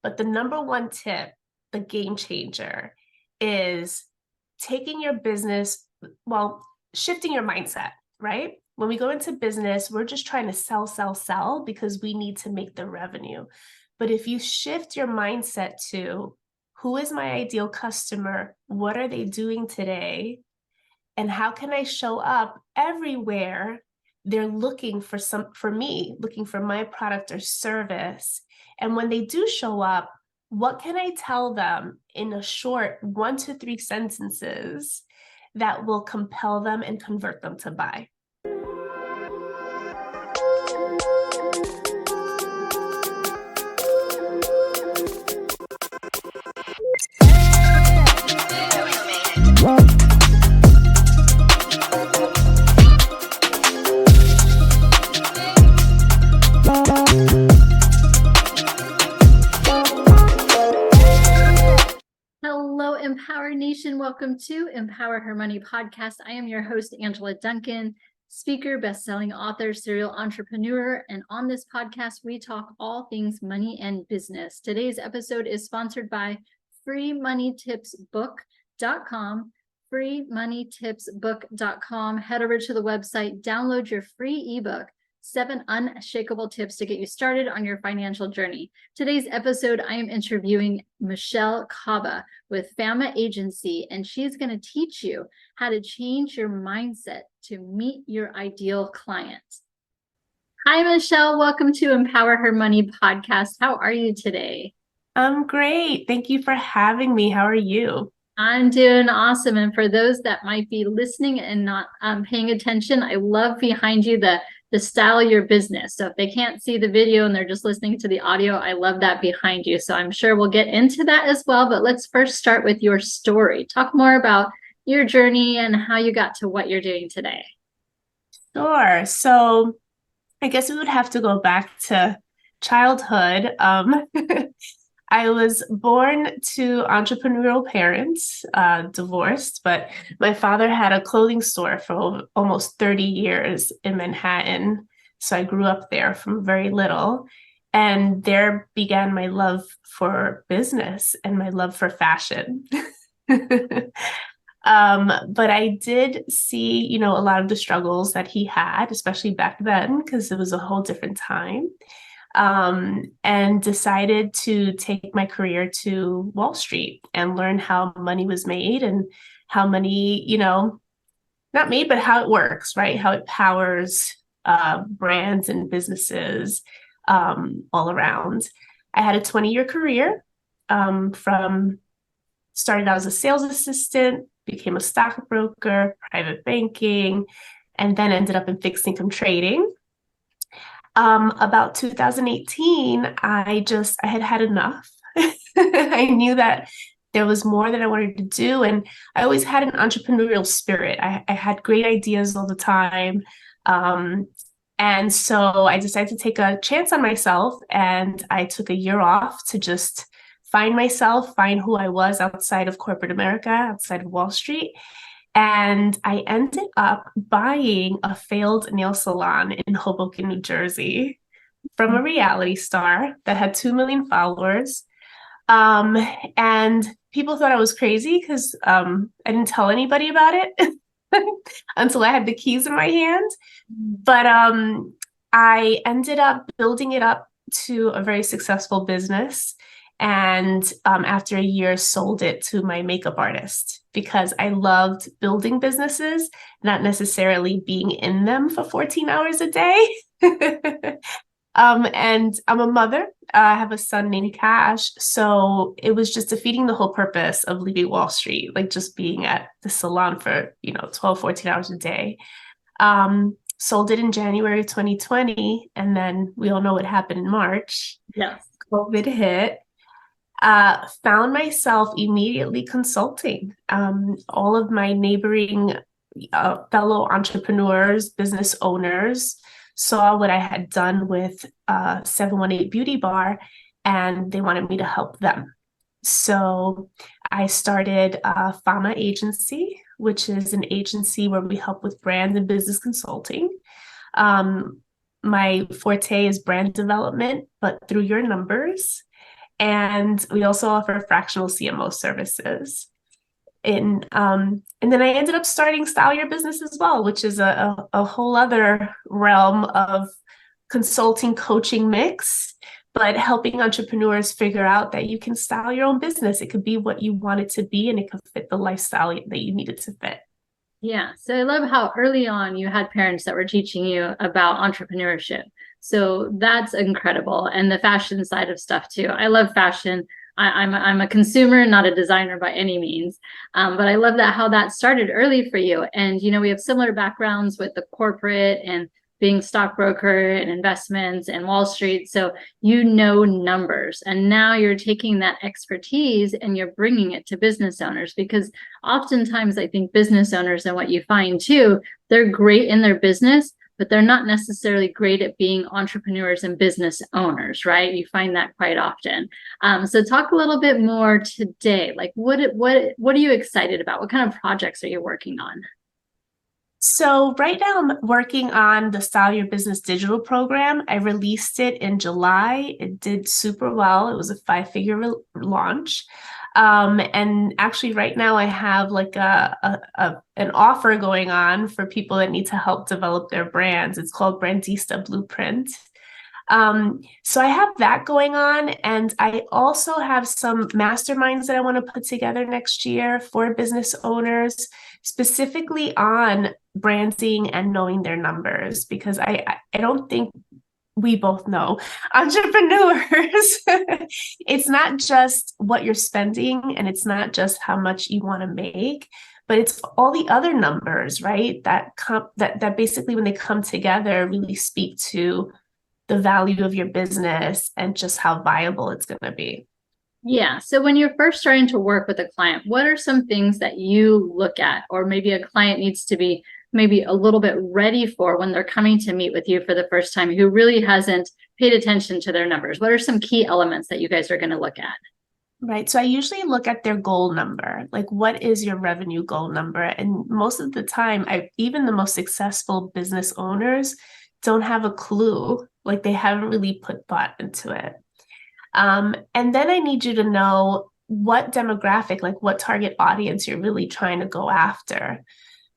But the number one tip, the game changer, is taking your business, shifting your mindset, right? When we go into business, we're just trying to sell, sell, sell because we need to make the revenue. But if you shift your mindset to who is my ideal customer? What are they doing today? And how can I show up everywhere they're looking for me, looking for my product or service? And when they do show up, what can I tell them in a short 1 to 3 sentences that will compel them and convert them to buy? Hello, Empower Nation. Welcome to Empower Her Money podcast. I am your host, Angela Duncan, speaker, best-selling author, serial entrepreneur. And on this podcast, we talk all things money and business. Today's episode is sponsored by freemoneytipsbook.com. freemoneytipsbook.com. Head over to the website, download your free ebook, 7 Unshakable Tips to Get You Started on Your Financial Journey. Today's episode, I am interviewing Michelle Caba with Fama Agency, and she's going to teach you how to change your mindset to meet your ideal client. Hi, Michelle. Welcome to Empower Her Money podcast. How are you today? I'm great. Thank you for having me. How are you? I'm doing awesome. And for those that might be listening and not paying attention, I love behind you the style of your business. So if they can't see the video and they're just listening to the audio, I love that behind you. So I'm sure we'll get into that as well. But let's first start with your story. Talk more about your journey and how you got to what you're doing today. Sure. So I guess we would have to go back to childhood. I was born to entrepreneurial parents, divorced, but my father had a clothing store for almost 30 years in Manhattan. So I grew up there from very little. And there began my love for business and my love for fashion. But I did see, a lot of the struggles that he had, especially back then, because it was a whole different time. And decided to take my career to Wall Street and learn how money was made and how money, not made, but how it works, right? How it powers brands and businesses all around. I had a 20-year career from started out as a sales assistant, became a stockbroker, private banking, and then ended up in fixed income trading. About 2018, I had enough. I knew that there was more that I wanted to do. And I always had an entrepreneurial spirit. I had great ideas all the time. And so I decided to take a chance on myself. And I took a year off to just find myself, find who I was outside of corporate America, outside of Wall Street. And I ended up buying a failed nail salon in Hoboken, New Jersey from a reality star that had 2 million followers. And people thought I was crazy because I didn't tell anybody about it until I had the keys in my hand. But I ended up building it up to a very successful business. And after a year, sold it to my makeup artist because I loved building businesses, not necessarily being in them for 14 hours a day. And I'm a mother. I have a son named Cash. So it was just defeating the whole purpose of leaving Wall Street, like just being at the salon for, 12, 14 hours a day. Sold it in January 2020. And then we all know what happened in March. Yes. COVID hit. Found myself immediately consulting all of my neighboring fellow entrepreneurs, business owners, saw what I had done with 718 Beauty Bar, and they wanted me to help them. So I started Fama Agency, which is an agency where we help with brand and business consulting. My forte is brand development, but through your numbers. and we also offer fractional CMO services. And then I ended up starting Style Your Business as well, which is a whole other realm of consulting coaching mix, but helping entrepreneurs figure out that you can style your own business. It could be what you want it to be, and it could fit the lifestyle that you need it to fit. Yeah. So I love how early on you had parents that were teaching you about entrepreneurship. So that's incredible. And the fashion side of stuff too. I love fashion. I'm a consumer, not a designer by any means. But I love that how that started early for you. And, we have similar backgrounds with the corporate and being stockbroker and investments and Wall Street. So numbers. And now you're taking that expertise and you're bringing it to business owners, because oftentimes I think business owners, and what you find too, they're great in their business, but they're not necessarily great at being entrepreneurs and business owners, right? You find that quite often. So talk a little bit more today. Like what are you excited about? What kind of projects are you working on? So right now I'm working on the Style Your Business digital program. I released it in July. It did super well. It was a 5-figure launch. And actually right now I have like an offer going on for people that need to help develop their brands. It's called Brandista Blueprint. So I have that going on, and I also have some masterminds that I want to put together next year for business owners, specifically on branding and knowing their numbers, because I don't think we both know entrepreneurs. It's not just what you're spending, and it's not just how much you want to make, but it's all the other numbers, right? That basically, when they come together, really speak to the value of your business and just how viable it's going to be. Yeah. So when you're first starting to work with a client, what are some things that you look at, or maybe a client needs to be maybe a little bit ready for when they're coming to meet with you for the first time, who really hasn't paid attention to their numbers? What are some key elements that you guys are going to look at? Right. So I usually look at their goal number. Like, what is your revenue goal number? And most of the time, even the most successful business owners don't have a clue. Like, they haven't really put thought into it. And then I need you to know what demographic, like what target audience you're really trying to go after,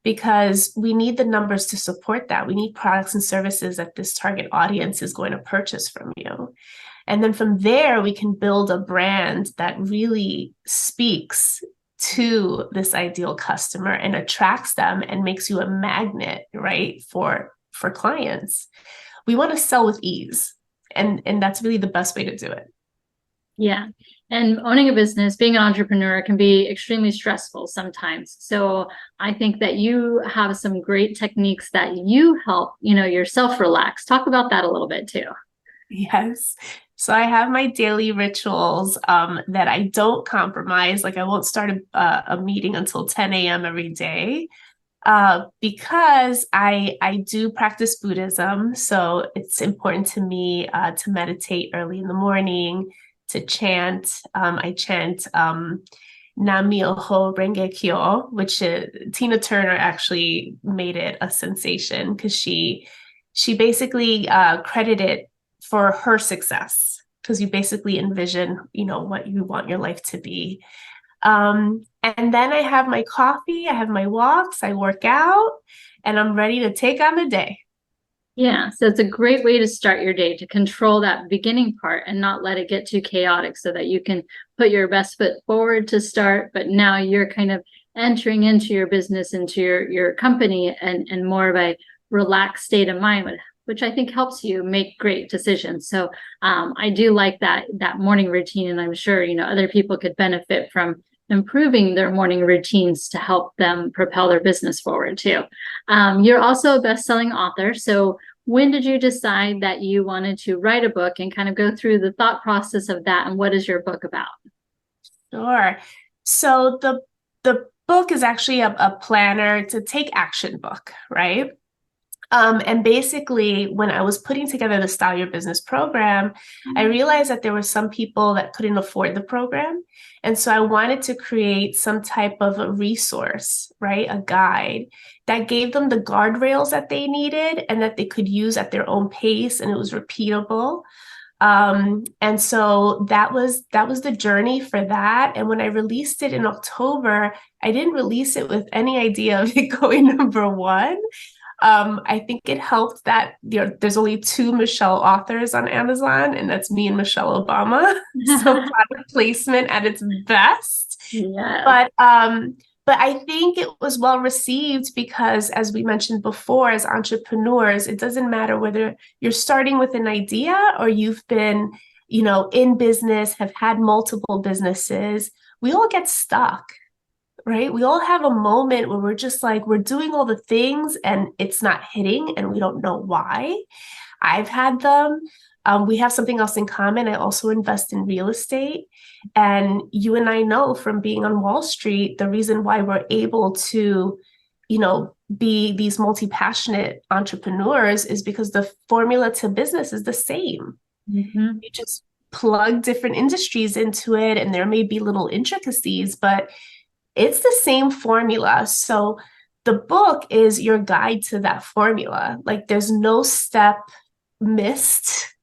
because we need the numbers to support that. We need products and services that this target audience is going to purchase from you. And then from there, we can build a brand that really speaks to this ideal customer and attracts them and makes you a magnet, right, for clients. We want to sell with ease. And that's really the best way to do it. Yeah. And owning a business, being an entrepreneur can be extremely stressful sometimes. So I think that you have some great techniques that you help, yourself relax. Talk about that a little bit too. Yes. So I have my daily rituals that I don't compromise. Like, I won't start a meeting until 10 a.m. every day. Because I do practice Buddhism, so it's important to me to meditate early in the morning, to chant. I chant Nam Myoho Renge Kyo, which Tina Turner actually made it a sensation, because she basically credited for her success, because you basically envision, what you want your life to be. And then I have my coffee, I have my walks, I work out, and I'm ready to take on the day. Yeah, so it's a great way to start your day, to control that beginning part and not let it get too chaotic, so that you can put your best foot forward to start, but now you're kind of entering into your business, into your company, and more of a relaxed state of mind, which I think helps you make great decisions. So I do like that morning routine, and I'm sure other people could benefit from improving their morning routines to help them propel their business forward too. You're also a best-selling author. So when did you decide that you wanted to write a book, and kind of go through the thought process of that? And what is your book about? Sure. So the book is actually a planner to take action book, right? And basically, when I was putting together the Style Your Business program, I realized that there were some people that couldn't afford the program. And so I wanted to create some type of a resource, right? A guide that gave them the guardrails that they needed and that they could use at their own pace, and it was repeatable. And so that was the journey for that. And when I released it in October, I didn't release it with any idea of it going number one. I think it helped that there's only two Michelle authors on Amazon, and that's me and Michelle Obama. So product placement at its best. Yeah. But I think it was well received because, as we mentioned before, as entrepreneurs, it doesn't matter whether you're starting with an idea or you've been, in business, have had multiple businesses. We all get stuck, right? We all have a moment where we're just like, we're doing all the things and it's not hitting and we don't know why. I've had them. We have something else in common. I also invest in real estate. And you and I know from being on Wall Street, the reason why we're able to, be these multi-passionate entrepreneurs is because the formula to business is the same. Mm-hmm. You just plug different industries into it, and there may be little intricacies, but it's the same formula. So the book is your guide to that formula. Like there's no step missed.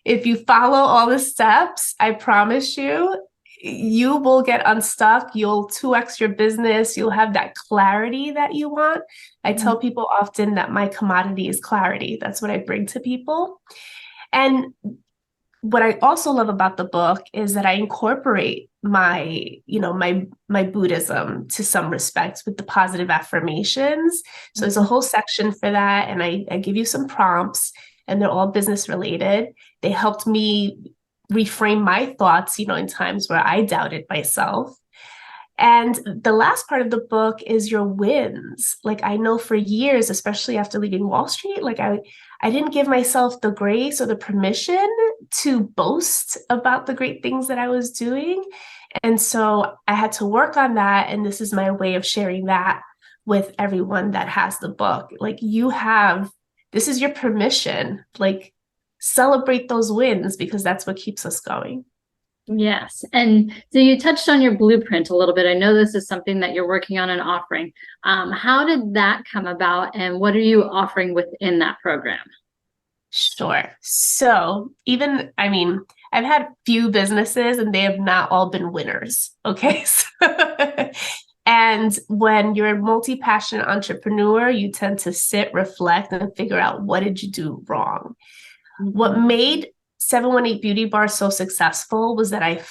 If you follow all the steps, I promise you, you will get unstuck. You'll 2x your business. You'll have that clarity that you want. I tell people often that my commodity is clarity. That's what I bring to people. And what I also love about the book is that I incorporate my Buddhism to some respects with the positive affirmations. So there's a whole section for that. And I give you some prompts, and they're all business related. They helped me reframe my thoughts, in times where I doubted myself. And the last part of the book is your wins. Like I know for years, especially after leaving Wall Street, like I didn't give myself the grace or the permission to boast about the great things that I was doing. And so I had to work on that. And this is my way of sharing that with everyone that has the book. Like this is your permission, like celebrate those wins because that's what keeps us going. Yes. And so you touched on your blueprint a little bit. I know this is something that you're working on and offering. How did that come about and what are you offering within that program? Sure. So I've had few businesses and they have not all been winners. Okay. And when you're a multi-passionate entrepreneur, you tend to sit, reflect, and figure out what did you do wrong. What made 718 Beauty Bar so successful was that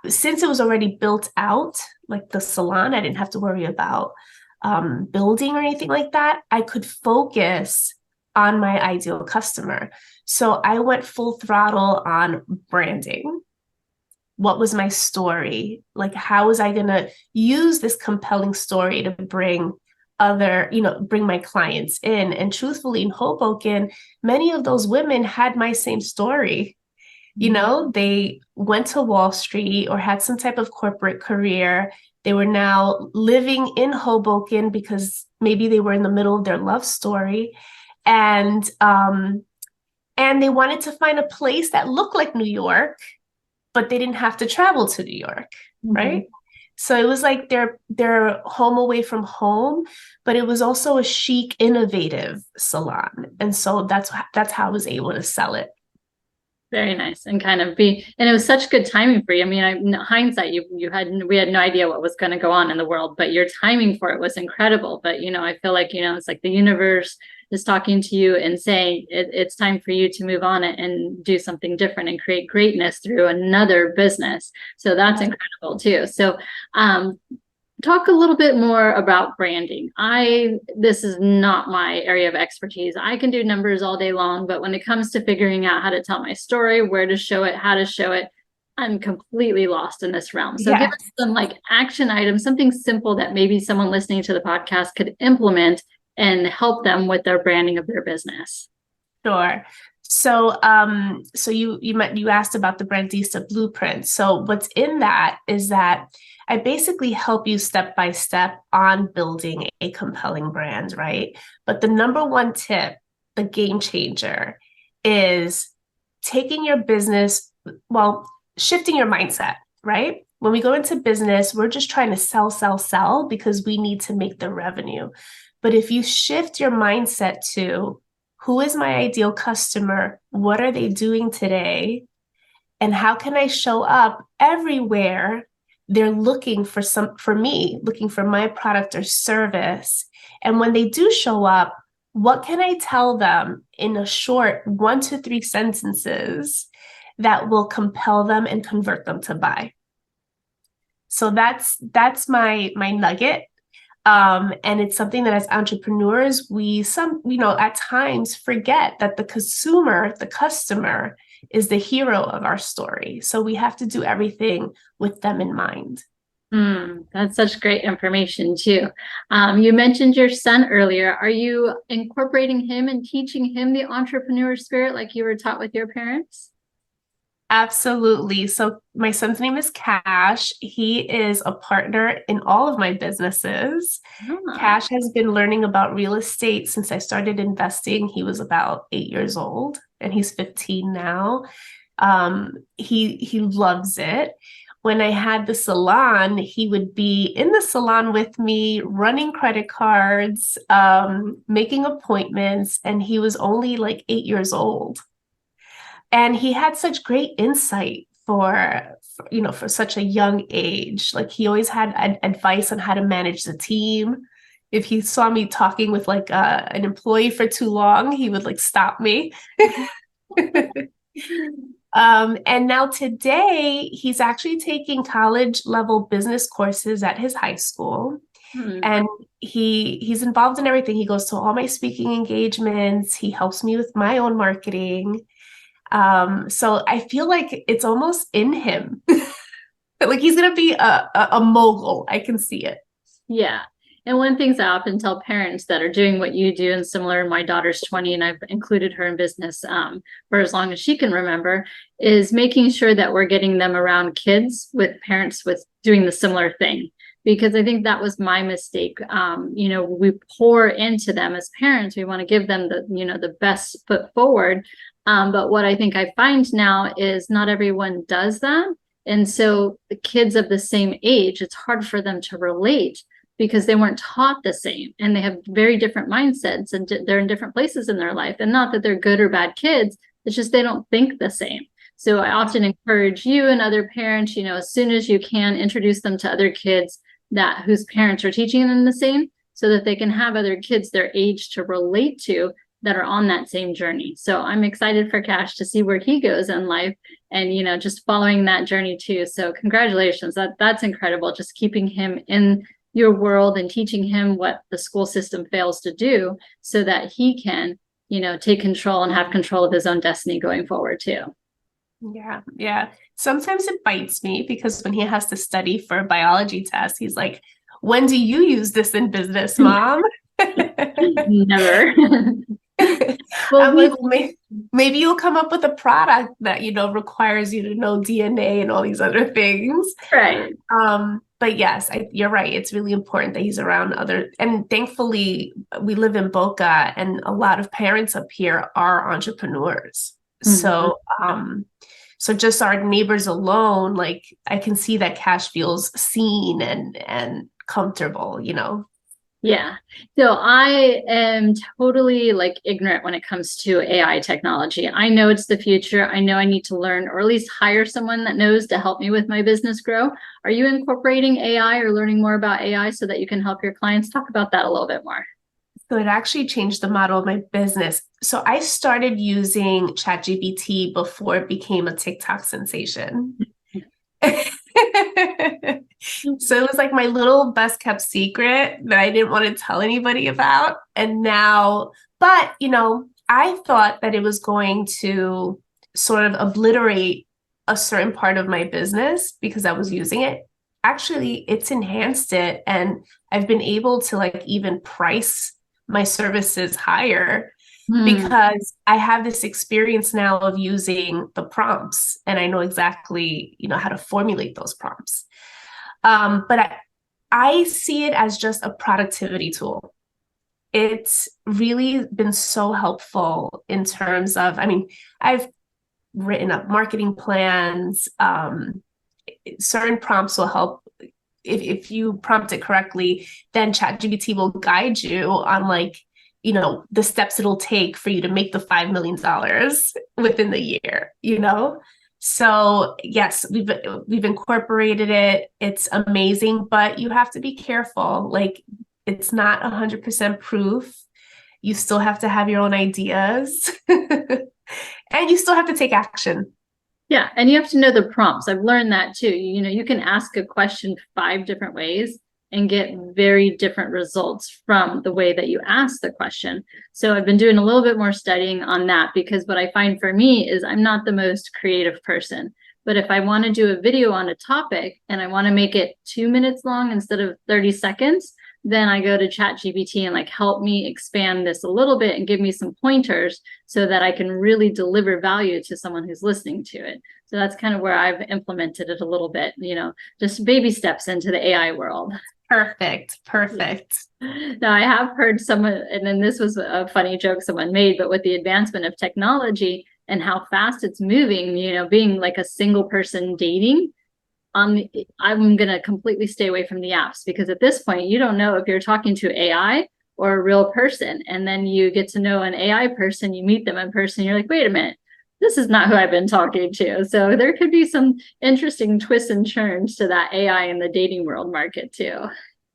since it was already built out, like the salon, I didn't have to worry about building or anything like that. I could focus on my ideal customer. So I went full throttle on branding. What was my story? Like, how was I going to use this compelling story to bring my clients in? And truthfully, in Hoboken, many of those women had my same story. They went to Wall Street or had some type of corporate career. They were now living in Hoboken because maybe they were in the middle of their love story. And they wanted to find a place that looked like New York, but they didn't have to travel to New York, right? So it was like their home away from home, but it was also a chic, innovative salon. And so that's how I was able to sell it. Very nice. And and it was such good timing for you. I mean, in hindsight, we had no idea what was going to go on in the world, but your timing for it was incredible. But, I feel like, it's like the universe is talking to you and saying it's time for you to move on and do something different and create greatness through another business. So that's incredible too. So, talk a little bit more about branding. This is not my area of expertise. I can do numbers all day long, but when it comes to figuring out how to tell my story, where to show it, how to show it, I'm completely lost in this realm. So give us some action items, something simple that maybe someone listening to the podcast could implement and help them with their branding of their business. Sure. So, you asked about the Brandista blueprint. So what's in that is that I basically help you step by step on building a compelling brand, right? But the number one tip, the game changer, is taking your business, shifting your mindset, right? When we go into business, we're just trying to sell because we need to make the revenue. But if you shift your mindset to who is my ideal customer? What are they doing today? And how can I show up everywhere they're looking for me, looking for my product or service? And when they do show up, what can I tell them in a short 1 to 3 sentences that will compel them and convert them to buy? So that's my nugget. And it's something that as entrepreneurs, at times forget that the consumer, the customer, is the hero of our story. So we have to do everything with them in mind. That's such great information too. You mentioned your son earlier. Are you incorporating him and teaching him the entrepreneur spirit like you were taught with your parents? Absolutely. So my son's name is Cash. He is a partner in all of my businesses. Cash has been learning about real estate since I started investing. He was about 8 years old, and he's 15 now. He loves it. When I had the salon, he would be in the salon with me, running credit cards, making appointments, and he was only like 8 years old. And he had such great insight for such a young age. Like he always had advice on how to manage the team. If he saw me talking with like an employee for too long, he would like stop me. And now today he's actually taking college level business courses at his high school. And he's involved in everything. He goes to all my speaking engagements. He helps me with my own marketing. So I feel like it's almost in him. Like he's gonna be a mogul. I can see it. Yeah. And one of the things I often tell parents that are doing what you do, and similar, my daughter's 20 and I've included her in business for as long as she can remember, is making sure that we're getting them around kids with parents with doing the similar thing. Because I think that was my mistake. We pour into them as parents. We want to give them the best foot forward. But what I think I find now is not everyone does that. And so the kids of the same age, it's hard for them to relate because they weren't taught the same and they have very different mindsets and they're in different places in their life. And not that they're good or bad kids, it's just they don't think the same. So I often encourage you and other parents, as soon as you can, introduce them to other kids whose parents are teaching them the same so that they can have other kids their age to relate to that are on that same journey. So I'm excited for Cash to see where he goes in life and, just following that journey too. So congratulations. That's incredible. Just keeping him in your world and teaching him what the school system fails to do so that he can, take control and have control of his own destiny going forward too. Yeah. Yeah. Sometimes it bites me because when he has to study for a biology test, he's like, when do you use this in business, Mom? Never. Well, I'm like, maybe you'll come up with a product that, requires you to know DNA and all these other things. Right. But yes, you're right. It's really important that he's around and thankfully we live in Boca and a lot of parents up here are entrepreneurs. Mm-hmm. So just our neighbors alone, like I can see that Cash feels seen and comfortable, Yeah. So I am totally ignorant when it comes to AI technology. I know it's the future. I know I need to learn or at least hire someone that knows to help me with my business grow. Are you incorporating AI or learning more about AI so that you can help your clients? Talk about that a little bit more. So it actually changed the model of my business. So I started using ChatGPT before it became a TikTok sensation. So it was like my little best kept secret that I didn't want to tell anybody about. And now, but I thought that it was going to sort of obliterate a certain part of my business because I was using it. Actually, it's enhanced it. And I've been able to even price my services higher because I have this experience now of using the prompts and I know exactly, how to formulate those prompts. But I see it as just a productivity tool. It's really been so helpful in terms of, I've written up marketing plans. Certain prompts will help. If you prompt it correctly, then ChatGPT will guide you on the steps it'll take for you to make the $5 million within the year, So yes, we've incorporated it. It's amazing, but you have to be careful. Like it's not 100% proof. You still have to have your own ideas. And you still have to take action. Yeah, and you have to know the prompts. I've learned that too. You know, you can ask a question 5 different ways and get very different results from the way that you ask the question. So I've been doing a little bit more studying on that, because what I find for me is I'm not the most creative person. But if I want to do a video on a topic and I want to make it 2 minutes long instead of 30 seconds, then I go to ChatGPT and like, help me expand this a little bit and give me some pointers so that I can really deliver value to someone who's listening to it. So that's kind of where I've implemented it a little bit, you know, just baby steps into the AI world. Perfect. Perfect. Now, I have heard someone, and then this was a funny joke someone made, but with the advancement of technology and how fast it's moving, you know, being like a single person dating, I'm going to completely stay away from the apps, because at this point, you don't know if you're talking to AI or a real person. And then you get to know an AI person, you meet them in person, you're like, wait a minute, this is not who I've been talking to. So there could be some interesting twists and turns to that AI in the dating world market too.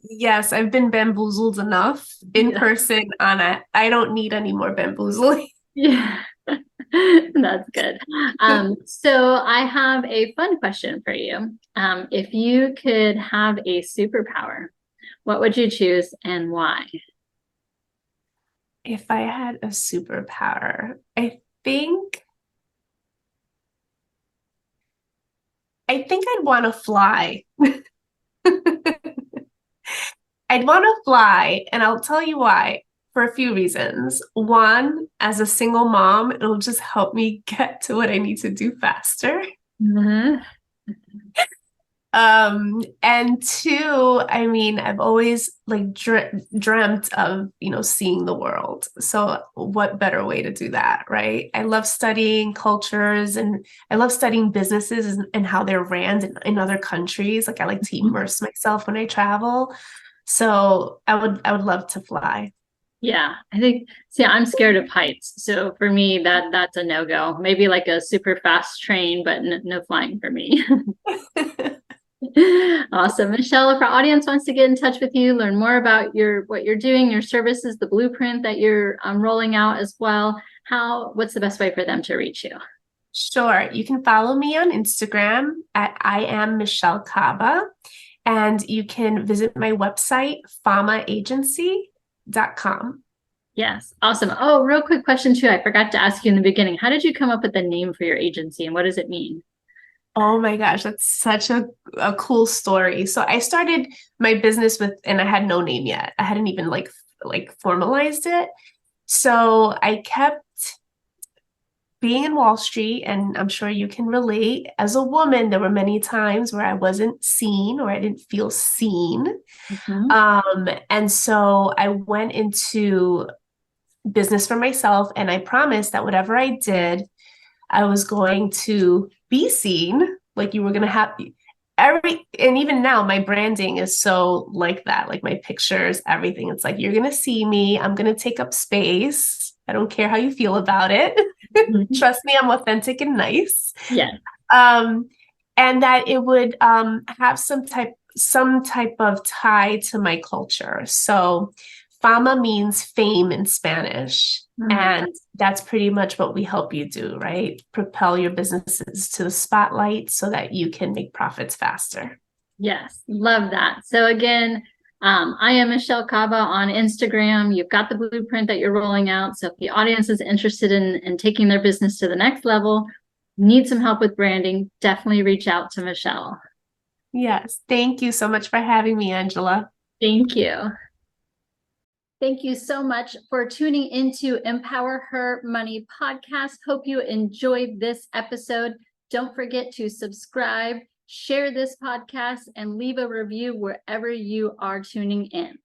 Yes, I've been bamboozled enough in Yeah. person on it. I don't need any more bamboozling. Yeah. That's good. So I have a fun question for you. If you could have a superpower, what would you choose and why? If I had a superpower, I think I'd want to fly. I'd want to fly, and I'll tell you why for a few reasons. One, as a single mom, it'll just help me get to what I need to do faster. Mhm. And two, I mean, I've always like dreamt of, seeing the world. So what better way to do that, right? I love studying cultures and I love studying businesses and how they're ran in other countries. Like I like to immerse myself when I travel. So I would love to fly. Yeah, I think, see, I'm scared of heights. So for me, that's a no-go. Maybe like a super fast train, but no flying for me. Awesome. Michelle, if our audience wants to get in touch with you, learn more about what you're doing, your services, the blueprint that you're rolling out as well, what's the best way for them to reach you? Sure. You can follow me on Instagram at I am Michelle Caba, and you can visit my website, famaagency.com. Yes. Awesome. Oh, real quick question too. I forgot to ask you in the beginning. How did you come up with the name for your agency and what does it mean? Oh my gosh, that's such a cool story. So I started my business and I had no name yet. I hadn't even like formalized it. So I kept being in Wall Street, and I'm sure you can relate. As a woman, there were many times where I wasn't seen or I didn't feel seen. Mhm. And so I went into business for myself, and I promised that whatever I did, I was going to be seen. Like you were going to have and even now my branding is so like that, like my pictures, everything. It's like, you're going to see me. I'm going to take up space. I don't care how you feel about it. Mhm. Trust me, I'm authentic and nice. Yeah. Um, and that it would have some type of tie to my culture. So Fama means fame in Spanish. Mm. And that's pretty much what we help you do, right? Propel your businesses to the spotlight so that you can make profits faster. Yes. Love that. So again, I am Michelle Caba on Instagram. You've got the blueprint that you're rolling out. So if the audience is interested in taking their business to the next level, need some help with branding, definitely reach out to Michelle. Yes. Thank you so much for having me, Angela. Thank you. Thank you so much for tuning into Empower Her Money podcast. Hope you enjoyed this episode. Don't forget to subscribe, share this podcast, and leave a review wherever you are tuning in.